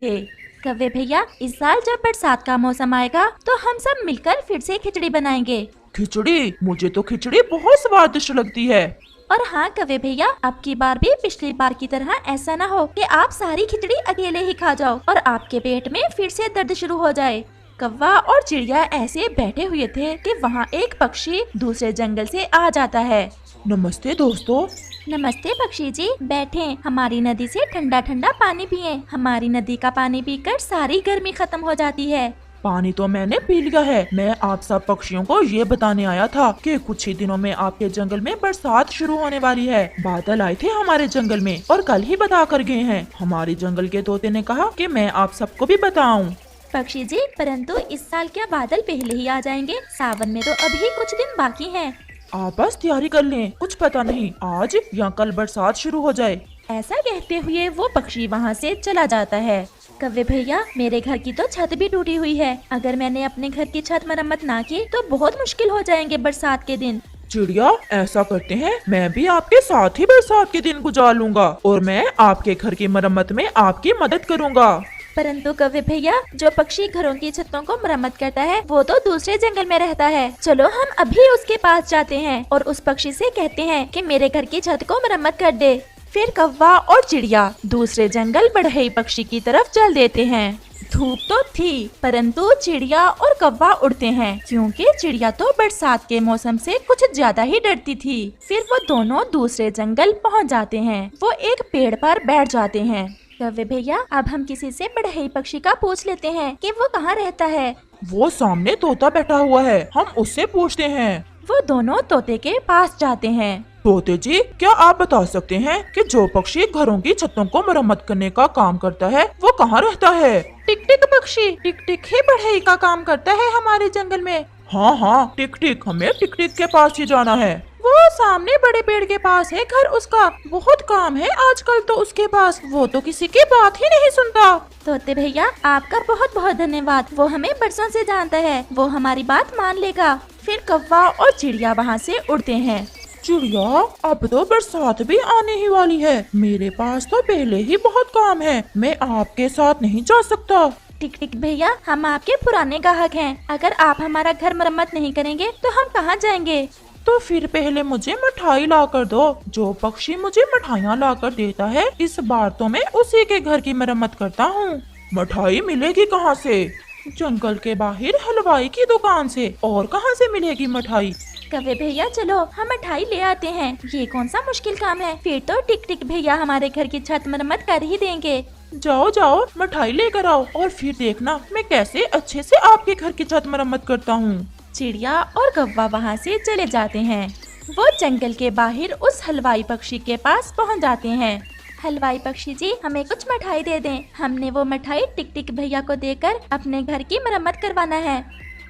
हे कव्वे भैया, इस साल जब बरसात का मौसम आएगा तो हम सब मिलकर फिर से खिचड़ी बनाएंगे। खिचड़ी? मुझे तो खिचड़ी बहुत स्वादिष्ट लगती है। और हाँ कव्वे भैया, अब की बार भी पिछली बार की तरह ऐसा न हो कि आप सारी खिचड़ी अकेले ही खा जाओ और आपके पेट में फिर से दर्द शुरू हो जाए। कौवा और चिड़िया ऐसे बैठे हुए थे कि वहाँ एक पक्षी दूसरे जंगल से आ जाता है। नमस्ते दोस्तों। नमस्ते पक्षी जी, बैठें, हमारी नदी से ठंडा ठंडा पानी पिएं। हमारी नदी का पानी पीकर सारी गर्मी खत्म हो जाती है। पानी तो मैंने पी लिया है। मैं आप सब पक्षियों को ये बताने आया था कि कुछ ही दिनों में आपके जंगल में बरसात शुरू होने वाली है। बादल आए थे हमारे जंगल में और कल ही बता कर गए हैं। हमारे जंगल के तोते ने कहा कि मैं आप सबको भी बताऊं। पक्षी जी, परंतु इस साल क्या बादल पहले ही आ जाएंगे? सावन में तो अभी कुछ दिन बाकी हैं। आप बस तैयारी कर लें, कुछ पता नहीं आज या कल बरसात शुरू हो जाए। ऐसा कहते हुए वो पक्षी वहाँ से चला जाता है। कव्वे भैया, मेरे घर की तो छत भी टूटी हुई है। अगर मैंने अपने घर की छत मरम्मत ना की तो बहुत मुश्किल हो जाएंगे बरसात के दिन। चिड़िया, ऐसा करते हैं, मैं भी आपके साथ ही बरसात के दिन गुजार लूंगा और मैं आपके घर की मरम्मत में आपकी मदद करूंगा। परंतु कव्वे भैया, जो पक्षी घरों की छतों को मरम्मत करता है वो तो दूसरे जंगल में रहता है। चलो हम अभी उसके पास जाते हैं और उस पक्षी से कहते हैं कि मेरे घर की छत को मरम्मत कर दे। फिर कौवा और चिड़िया दूसरे जंगल बढ़ई पक्षी की तरफ चल देते हैं। धूप तो थी, परंतु चिड़िया और कौवा उड़ते हैं क्योंकि चिड़िया तो बरसात के मौसम से कुछ ज्यादा ही डरती थी। फिर वो दोनों दूसरे जंगल पहुंच जाते हैं। वो एक पेड़ पर बैठ जाते हैं। कव्वे भैया, अब हम किसी से बढ़ई पक्षी का पूछ लेते हैं कि वो कहाँ रहता है। वो सामने तोता बैठा हुआ है, हम उससे पूछते हैं। वो दोनों तोते के पास जाते हैं। तोते जी, क्या आप बता सकते हैं कि जो पक्षी घरों की छतों को मरम्मत करने का काम करता है वो कहाँ रहता है? टिक टिक पक्षी, टिक टिक ही बढ़ई का काम करता है हमारे जंगल में। हाँ हाँ, टिक टिक, हमें टिक टिक के पास ही जाना है। वो सामने बड़े पेड़ के पास है घर उसका। बहुत काम है आजकल तो उसके पास, वो तो किसी की बात ही नहीं सुनता। तोते भैया, आपका बहुत बहुत धन्यवाद। वो हमें बरसों से जानता है, वो हमारी बात मान लेगा। फिर कौवा और चिड़िया वहाँ से उड़ते हैं। चिड़िया, अब तो बरसात भी आने ही वाली है। मेरे पास तो पहले ही बहुत काम है, मैं आपके साथ नहीं जा सकता। टिक टिक भैया, हम आपके पुराने ग्राहक हैं। अगर आप हमारा घर मरम्मत नहीं करेंगे तो हम कहाँ जाएंगे? तो फिर पहले मुझे मिठाई ला कर दो। जो पक्षी मुझे मिठाइयाँ ला कर देता है, इस बार तो मैं उसी के घर की मरम्मत करता हूँ। मिठाई मिलेगी कहाँ से? जंगल के बाहर हलवाई की दुकान से। और कहाँ से मिलेगी मिठाई? कव्वे भैया, चलो हम मिठाई ले आते हैं। ये कौन सा मुश्किल काम है? फिर तो टिक टिक भैया हमारे घर की छत मरम्मत कर ही देंगे। जाओ जाओ, मिठाई लेकर आओ और फिर देखना मैं कैसे अच्छे से आपके घर की छत मरम्मत करता हूँ। चिड़िया और कौवा वहाँ से चले जाते हैं। वो जंगल के बाहर उस हलवाई पक्षी के पास पहुँच जाते हैं। हलवाई पक्षी जी, हमें कुछ मिठाई दे दें। हमने वो मिठाई टिक टिक भैया को देकर अपने घर की मरम्मत करवाना है।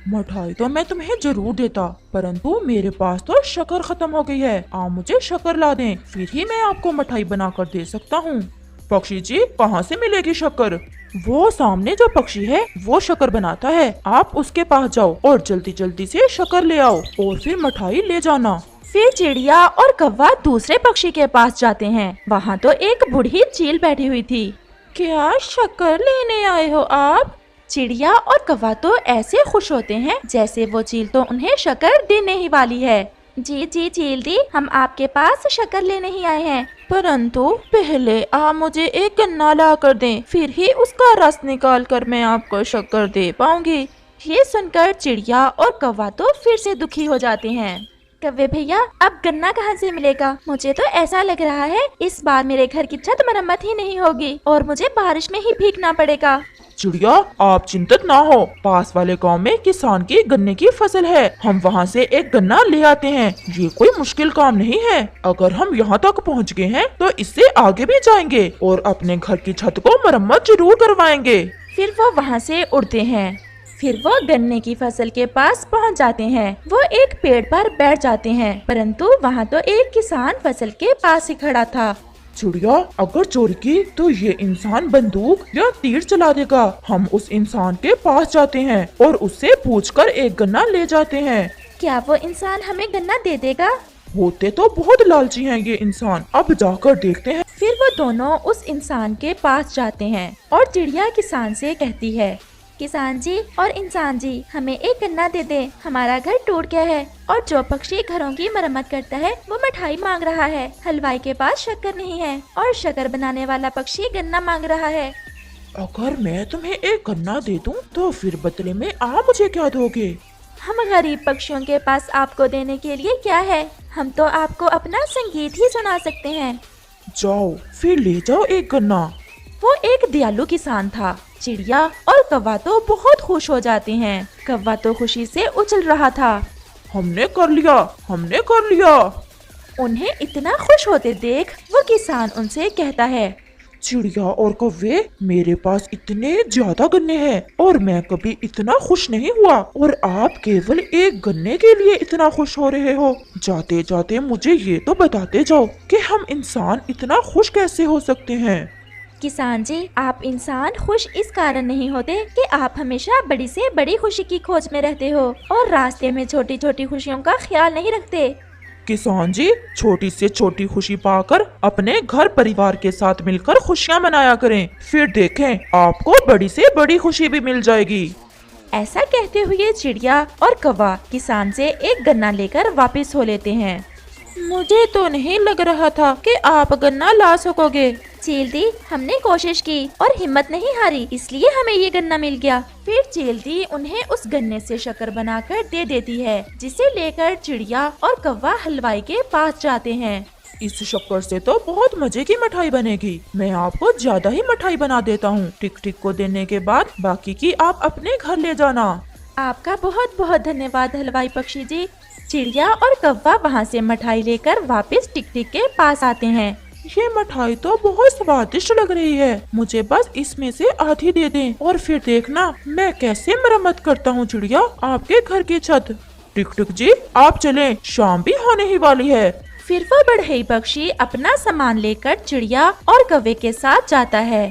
मिठाई तो मैं तुम्हें जरूर देता, परंतु मेरे पास तो शक्कर खत्म हो गई है। आप मुझे शक्कर ला दें, फिर ही मैं आपको मिठाई बना कर दे सकता हूँ। पक्षी जी, कहाँ से मिलेगी शक्कर? वो सामने जो पक्षी है वो शक्कर बनाता है, आप उसके पास जाओ और जल्दी जल्दी से शक्कर ले आओ और फिर मिठाई ले जाना। फिर चिड़िया और कौवा दूसरे पक्षी के पास जाते हैं। वहाँ तो एक बूढ़ी चील बैठी हुई थी। क्या शक्कर लेने आए हो आप? चिड़िया और कौवा तो ऐसे खुश होते हैं जैसे वो चील तो उन्हें शक्कर देने ही वाली है। जी जी चील दी, हम आपके पास शक्कर लेने ही आए हैं, परंतु पहले आप मुझे एक गन्ना ला कर दें, फिर ही उसका रस निकाल कर मैं आपको शक्कर दे पाऊंगी। ये सुनकर चिड़िया और कौवा तो फिर से दुखी हो जाते हैं। कव्वे भैया, अब गन्ना कहाँ से मिलेगा? मुझे तो ऐसा लग रहा है इस बार मेरे घर की छत मरम्मत ही नहीं होगी और मुझे बारिश में ही भीगना पड़ेगा। चिड़िया, आप चिंतित ना हो, पास वाले गांव में किसान की गन्ने की फसल है, हम वहां से एक गन्ना ले आते हैं। ये कोई मुश्किल काम नहीं है। अगर हम यहाँ तक पहुँच गए हैं तो इससे आगे भी जाएंगे और अपने घर की छत को मरम्मत जरूर करवाएंगे। फिर वो वहाँ से उड़ते हैं। फिर वो गन्ने की फसल के पास पहुँच जाते हैं। वो एक पेड़ पर बैठ जाते हैं, परंतु वहाँ तो एक किसान फसल के पास ही खड़ा था। चिड़िया, अगर चोरी की तो ये इंसान बंदूक या तीर चला देगा। हम उस इंसान के पास जाते हैं और उससे पूछकर एक गन्ना ले जाते हैं। क्या वो इंसान हमें गन्ना दे देगा? होते तो बहुत लालची हैं ये इंसान, अब जाकर देखते हैं। फिर वो दोनों उस इंसान के पास जाते हैं और चिड़िया किसान से कहती है, किसान जी और इंसान जी, हमें एक गन्ना दे दे, हमारा घर टूट गया है और जो पक्षी घरों की मरम्मत करता है वो मिठाई मांग रहा है। हलवाई के पास शक्कर नहीं है और शक्कर बनाने वाला पक्षी गन्ना मांग रहा है। अगर मैं तुम्हें एक गन्ना दे दूं तो फिर बदले में आप मुझे क्या दोगे? हम गरीब पक्षियों के पास आपको देने के लिए क्या है, हम तो आपको अपना संगीत ही सुना सकते हैं। जाओ फिर ले जाओ एक गन्ना। वो एक दयालु किसान था। चिड़िया और कौवा तो बहुत खुश हो जाते हैं। कौवा तो खुशी से उछल रहा था। हमने कर लिया, हमने कर लिया। उन्हें इतना खुश होते देख वो किसान उनसे कहता है, चिड़िया और कौवे, मेरे पास इतने ज्यादा गन्ने हैं और मैं कभी इतना खुश नहीं हुआ और आप केवल एक गन्ने के लिए इतना खुश हो रहे हो। जाते जाते मुझे ये तो बताते जाओ कि हम इंसान इतना खुश कैसे हो सकते हैं। किसान जी, आप इंसान खुश इस कारण नहीं होते कि आप हमेशा बड़ी से बड़ी खुशी की खोज में रहते हो और रास्ते में छोटी छोटी खुशियों का ख्याल नहीं रखते। किसान जी, छोटी से छोटी खुशी पाकर अपने घर परिवार के साथ मिलकर खुशियाँ मनाया करें, फिर देखें आपको बड़ी से बड़ी खुशी भी मिल जाएगी। ऐसा कहते हुए चिड़िया और कौवा किसान से एक गन्ना लेकर वापस हो लेते हैं। मुझे तो नहीं लग रहा था कि आप गन्ना ला सकोगे। चील दी, हमने कोशिश की और हिम्मत नहीं हारी, इसलिए हमें ये गन्ना मिल गया। फिर चील दी उन्हें उस गन्ने से शक्कर बनाकर दे देती है, जिसे लेकर चिड़िया और कौवा हलवाई के पास जाते हैं। इस शक्कर से तो बहुत मजे की मिठाई बनेगी। मैं आपको ज्यादा ही मिठाई बना देता हूँ। टिक टिक को देने के बाद बाकी की आप अपने घर ले जाना। आपका बहुत बहुत धन्यवाद हलवाई पक्षी जी। चिड़िया और कौवा वहाँ से मिठाई लेकर वापस टिक टिक के पास आते हैं। ये मिठाई तो बहुत स्वादिष्ट लग रही है, मुझे बस इसमें से आधी दे दें और फिर देखना मैं कैसे मरम्मत करता हूँ चिड़िया आपके घर की छत। टिक टिक जी आप चलें, शाम भी होने ही वाली है। फिर वो बढ़ई पक्षी अपना सामान लेकर चिड़िया और कौवे के साथ जाता है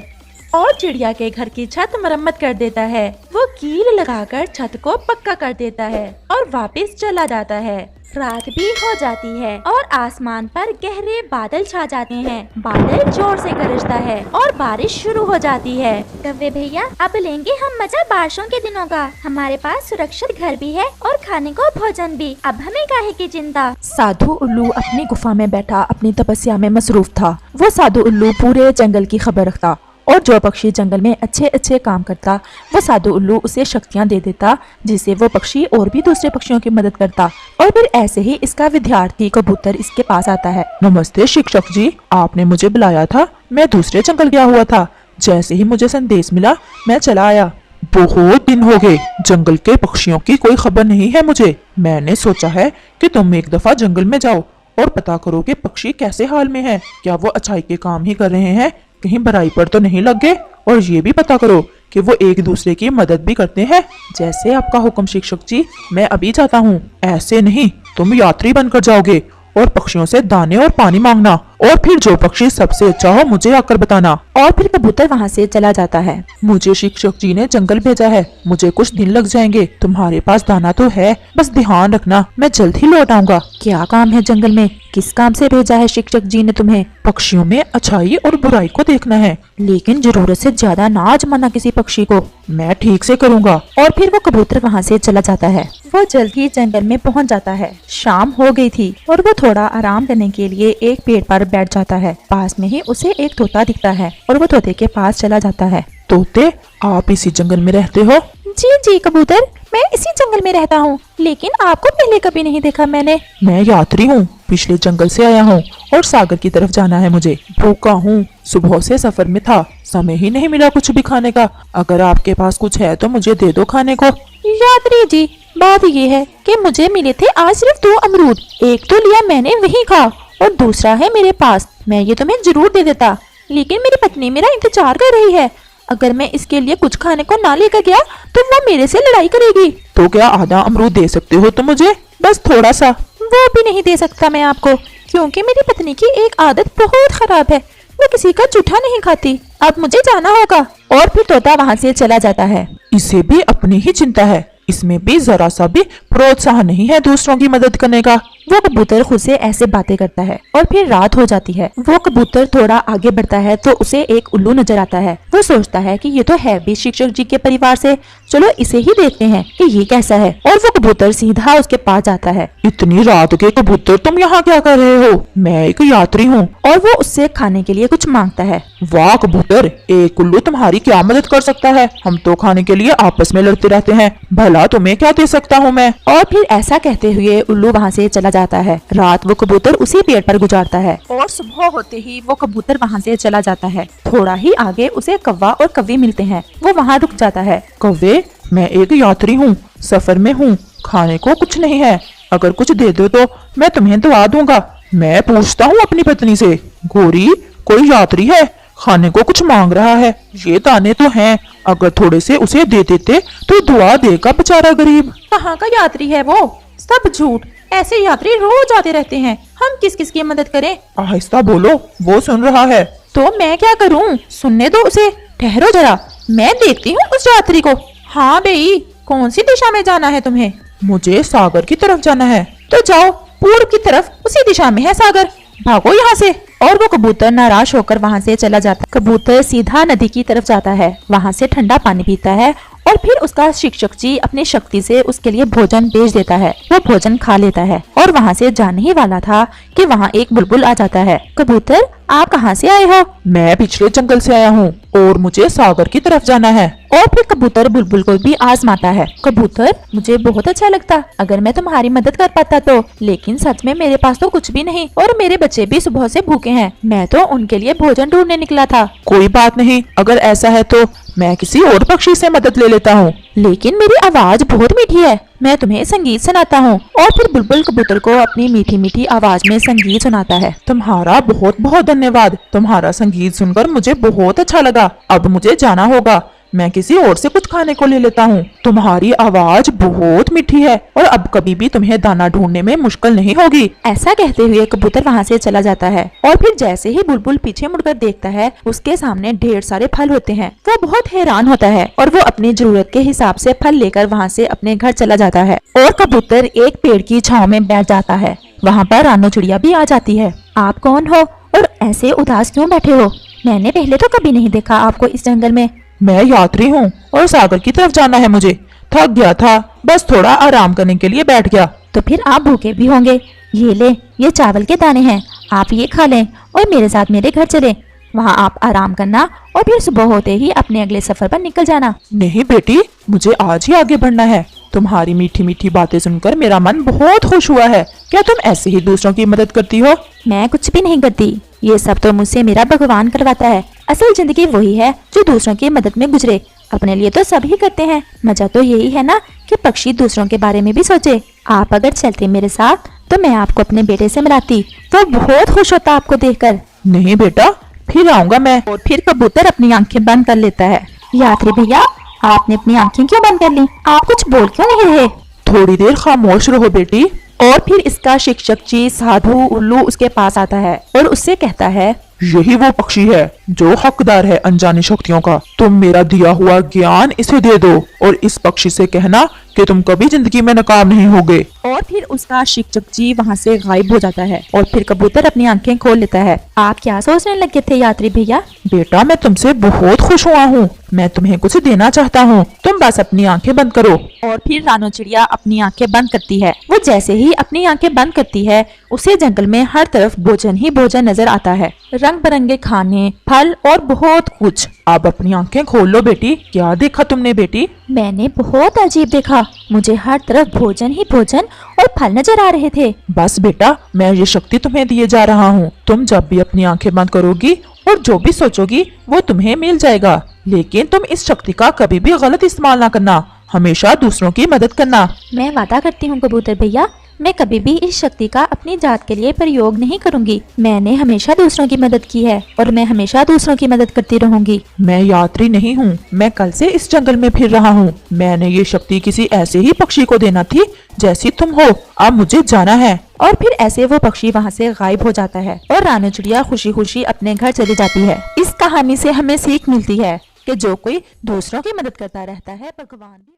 और चिड़िया के घर की छत मरम्मत कर देता है। वो कील लगाकर छत को पक्का कर देता है और वापस चला जाता है। रात भी हो जाती है और आसमान पर गहरे बादल छा जाते हैं। बादल जोर से गरजता है और बारिश शुरू हो जाती है। कौवे भैया, अब लेंगे हम मजा बारिशों के दिनों का। हमारे पास सुरक्षित घर भी है और खाने को भोजन भी। अब हमें काहे की चिंता। साधु उल्लू अपनी गुफा में बैठा अपनी तपस्या में मसरूफ था। वो साधु उल्लू पूरे जंगल की खबर रखता और जो पक्षी जंगल में अच्छे अच्छे काम करता वो साधु उल्लू उसे शक्तियाँ दे देता, जिससे वो पक्षी और भी दूसरे पक्षियों की मदद करता। और फिर ऐसे ही इसका विद्यार्थी कबूतर इसके पास आता है। नमस्ते शिक्षक जी, आपने मुझे बुलाया था। मैं दूसरे जंगल गया हुआ था, जैसे ही मुझे संदेश मिला मैं चला आया। बहुत दिन हो गए, जंगल के पक्षियों की कोई खबर नहीं है मुझे। मैंने सोचा है कि तुम एक दफा जंगल में जाओ और पता करो कि पक्षी कैसे हाल में है, क्या वो अच्छाई के काम ही कर रहे हैं, कहीं बुराई पर तो नहीं लग गए, और ये भी पता करो कि वो एक दूसरे की मदद भी करते हैं। जैसे आपका हुक्म शिक्षक जी, मैं अभी जाता हूँ। ऐसे नहीं, तुम यात्री बनकर जाओगे और पक्षियों से दाने और पानी मांगना और फिर जो पक्षी सबसे अच्छा हो मुझे आकर बताना। और फिर कबूतर वहाँ से चला जाता है। मुझे शिक्षक जी ने जंगल भेजा है, मुझे कुछ दिन लग जाएंगे। तुम्हारे पास दाना तो है, बस ध्यान रखना, मैं जल्द ही लौट आऊंगा। क्या काम है जंगल में? किस काम से भेजा है शिक्षक जी ने तुम्हें? पक्षियों में अच्छाई और बुराई को देखना है। लेकिन जरूरत से ज्यादा ना आजमाना किसी पक्षी को। मैं ठीक से करूँगा। और फिर वो कबूतर वहाँ से चला जाता है। वो जल्द ही जंगल में पहुँच जाता है। शाम हो गई थी और वो थोड़ा आराम करने के लिए एक पेड़ पर बैठ जाता है। पास में ही उसे एक तोता दिखता है और वो तोते के पास चला जाता है। तोते, आप इसी जंगल में रहते हो? जी जी कबूतर, मैं इसी जंगल में रहता हूँ, लेकिन आपको पहले कभी नहीं देखा मैंने। मैं यात्री हूँ, पिछले जंगल से आया हूँ और सागर की तरफ जाना है मुझे। भूखा हूँ, सुबह से सफर में था, समय ही नहीं मिला कुछ भी खाने का। अगर आपके पास कुछ है तो मुझे दे दो खाने को। यात्री जी, बात ये है कि मुझे मिले थे आज सिर्फ 2 अमरूद। एक तो लिया मैंने वही खा और दूसरा है मेरे पास। मैं ये तुम्हें जरूर दे देता, लेकिन मेरी पत्नी मेरा इंतजार कर रही है। अगर मैं इसके लिए कुछ खाने को ना लेकर गया तो वो मेरे से लड़ाई करेगी। तो क्या आधा अमरूद दे सकते हो तो मुझे, बस थोड़ा सा? वो भी नहीं दे सकता मैं आपको, क्योंकि मेरी पत्नी की एक आदत बहुत खराब है, वो किसी का जूठा नहीं खाती। अब मुझे जाना होगा। और फिर तोता वहाँ से चला जाता है। इसे भी अपनी ही चिंता है, इसमें भी जरा सा भी प्रोत्साहन नहीं है दूसरों की मदद करने का। वो कबूतर खुद से ऐसे बातें करता है और फिर रात हो जाती है। वो कबूतर थोड़ा आगे बढ़ता है तो उसे एक उल्लू नजर आता है। वो सोचता है कि ये तो है भी शिक्षक जी के परिवार से, चलो इसे ही देखते हैं कि ये कैसा है। और वो कबूतर सीधा उसके पास जाता है। इतनी रात के कबूतर, तुम यहाँ क्या कर रहे हो? मैं एक यात्री हूँ। और वो उससे खाने के लिए कुछ मांगता है। वाह कबूतर, एक उल्लू तुम्हारी क्या मदद कर सकता है? हम तो खाने के लिए आपस में लड़ते रहते हैं, भला तुम्हें क्या दे सकता हूँ मैं? और फिर ऐसा कहते हुए उल्लू वहाँ से चला जाता है। रात वो कबूतर उसी पेड़ पर गुजारता है और सुबह होते ही वो कबूतर वहाँ से चला जाता है। थोड़ा ही आगे उसे कौवा और कव्वी मिलते हैं। वो वहाँ रुक जाता है। कौवे, मैं एक यात्री हूँ, सफर में हूँ, खाने को कुछ नहीं है, अगर कुछ दे दो तो मैं तुम्हें दुआ दूंगा। मैं पूछता हूँ अपनी पत्नी से, गोरी कोई यात्री है, खाने को कुछ मांग रहा है, ये दाने तो हैं, अगर थोड़े से उसे दे देते तो दुआ देगा बेचारा गरीब। कहाँ का यात्री है वो? सब झूठ, ऐसे यात्री रोज आते रहते हैं। हम किस किस की मदद करें? आहिस्ता बोलो, वो सुन रहा है। तो मैं क्या करूं? सुनने दो उसे। ठहरो जरा, मैं देखती हूँ उस यात्री को। हाँ बेई, कौन सी दिशा में जाना है तुम्हें? मुझे सागर की तरफ जाना है। तो जाओ, पूर्व की तरफ, उसी दिशा में है सागर, भागो यहाँ से। और वो कबूतर नाराज होकर वहाँ से चला जाता है। कबूतर सीधा नदी की तरफ जाता है, वहाँ से ठंडा पानी पीता है और फिर उसका शिक्षक जी अपनी शक्ति से उसके लिए भोजन भेज देता है। वो भोजन खा लेता है और वहाँ से जाने ही वाला था कि वहाँ एक बुलबुल आ जाता है। कबूतर, आप कहाँ से आए हो? मैं पिछले जंगल से आया हूँ और मुझे सागर की तरफ जाना है। और फिर कबूतर बुलबुल को भी आजमाता है। कबूतर, मुझे बहुत अच्छा लगता अगर मैं तुम्हारी मदद कर पाता तो, लेकिन सच में मेरे पास तो कुछ भी नहीं और मेरे बच्चे भी सुबह से भूखे हैं। मैं तो उनके लिए भोजन ढूंढने निकला था। कोई बात नहीं, अगर ऐसा है तो मैं किसी और पक्षी से मदद ले लेता हूँ। लेकिन मेरी आवाज बहुत मीठी है, मैं तुम्हें संगीत सुनाता हूँ। और फिर बुलबुल कबूतर को अपनी मीठी मीठी आवाज में संगीत सुनाता है। तुम्हारा बहुत बहुत धन्यवाद, तुम्हारा संगीत सुनकर मुझे बहुत अच्छा लगा। अब मुझे जाना होगा, मैं किसी और से कुछ खाने को ले लेता हूँ। तुम्हारी आवाज बहुत मीठी है और अब कभी भी तुम्हें दाना ढूंढने में मुश्किल नहीं होगी। ऐसा कहते हुए कबूतर वहाँ से चला जाता है। और फिर जैसे ही बुलबुल पीछे मुड़कर देखता है, उसके सामने ढेर सारे फल होते हैं। वो बहुत हैरान होता है और वो अपनी जरूरत के हिसाब से फल लेकर वहाँ से अपने घर चला जाता है। और कबूतर एक पेड़ की छांव में बैठ जाता है। वहाँ पर रानो चिड़िया भी आ जाती है। आप कौन हो और ऐसे उदास क्यों बैठे हो? मैंने पहले तो कभी नहीं देखा आपको इस जंगल में। मैं यात्री हूँ और सागर की तरफ जाना है मुझे। थक गया था, बस थोड़ा आराम करने के लिए बैठ गया। तो फिर आप भूखे भी होंगे। ये ले, ये चावल के दाने हैं, आप ये खा लें और मेरे साथ मेरे घर चले। वहाँ आप आराम करना और फिर सुबह होते ही अपने अगले सफर पर निकल जाना। नहीं बेटी, मुझे आज ही आगे बढ़ना है। तुम्हारी मीठी मीठी बातें सुनकर मेरा मन बहुत खुश हुआ है। क्या तुम ऐसे ही दूसरों की मदद करती हो? मैं कुछ भी नहीं करती, ये सब तो मुझसे मेरा भगवान करवाता है। असल जिंदगी वही है जो दूसरों की मदद में गुजरे। अपने लिए तो सभी करते हैं, मजा तो यही है ना कि पक्षी दूसरों के बारे में भी सोचे। आप अगर चलते मेरे साथ तो मैं आपको अपने बेटे से मिलाती, तो बहुत खुश होता आपको देखकर। नहीं बेटा, फिर आऊंगा मैं। और फिर कबूतर अपनी आंखें बंद कर लेता है। यात्री भैया, आपने अपनी आंखें क्यों बंद कर ली? आप कुछ बोल क्यों नहीं रहे? थोड़ी देर खामोश रहो बेटी। और फिर इसका शिक्षक जी साधु उल्लू उसके पास आता है और उससे कहता है, यही वो पक्षी है जो हकदार है अनजानी शक्तियों का। तुम मेरा दिया हुआ ज्ञान इसे दे दो और इस पक्षी से कहना कि तुम कभी जिंदगी में नाकाम नहीं होगे। और फिर उसका शिक्षक जी वहाँ से गायब हो जाता है और फिर कबूतर अपनी आंखें खोल लेता है। आप क्या सोचने लगे थे यात्री भैया? बेटा, मैं तुमसे बहुत खुश हुआ हूँ, मैं तुम्हें कुछ देना चाहता हूँ, तुम बस अपनी आंखें बंद करो। और फिर रानो चिड़िया अपनी आंखें बंद करती है। वो जैसे ही अपनी आंखें बंद करती है, उसे जंगल में हर तरफ भोजन ही भोजन नजर आता है, रंग बिरंगे खाने, फल और बहुत कुछ। अब अपनी आंखें खोल लो बेटी। क्या देखा तुमने बेटी? मैंने बहुत अजीब देखा, मुझे हर तरफ भोजन ही भोजन और फल नजर आ रहे थे। बस बेटा, मैं ये शक्ति तुम्हें दिए जा रहा हूँ। तुम जब भी अपनी आंखें बंद करोगी और जो भी सोचोगी वो तुम्हें मिल जाएगा, लेकिन तुम इस शक्ति का कभी भी गलत इस्तेमाल ना करना, हमेशा दूसरों की मदद करना। मैं वादा करती हूँ कबूतर भैया, मैं कभी भी इस शक्ति का अपनी जात के लिए प्रयोग नहीं करूंगी। मैंने हमेशा दूसरों की मदद की है और मैं हमेशा दूसरों की मदद करती रहूंगी। मैं यात्री नहीं हूँ, मैं कल से इस जंगल में फिर रहा हूँ। मैंने ये शक्ति किसी ऐसे ही पक्षी को देना थी जैसी तुम हो। अब मुझे जाना है। और फिर ऐसे वो पक्षी वहाँ से गायब हो जाता है और रानो चिड़िया खुशी खुशी अपने घर चली जाती है। इस कहानी से हमें सीख मिलती है कि जो कोई दूसरों की मदद करता रहता है, भगवान भी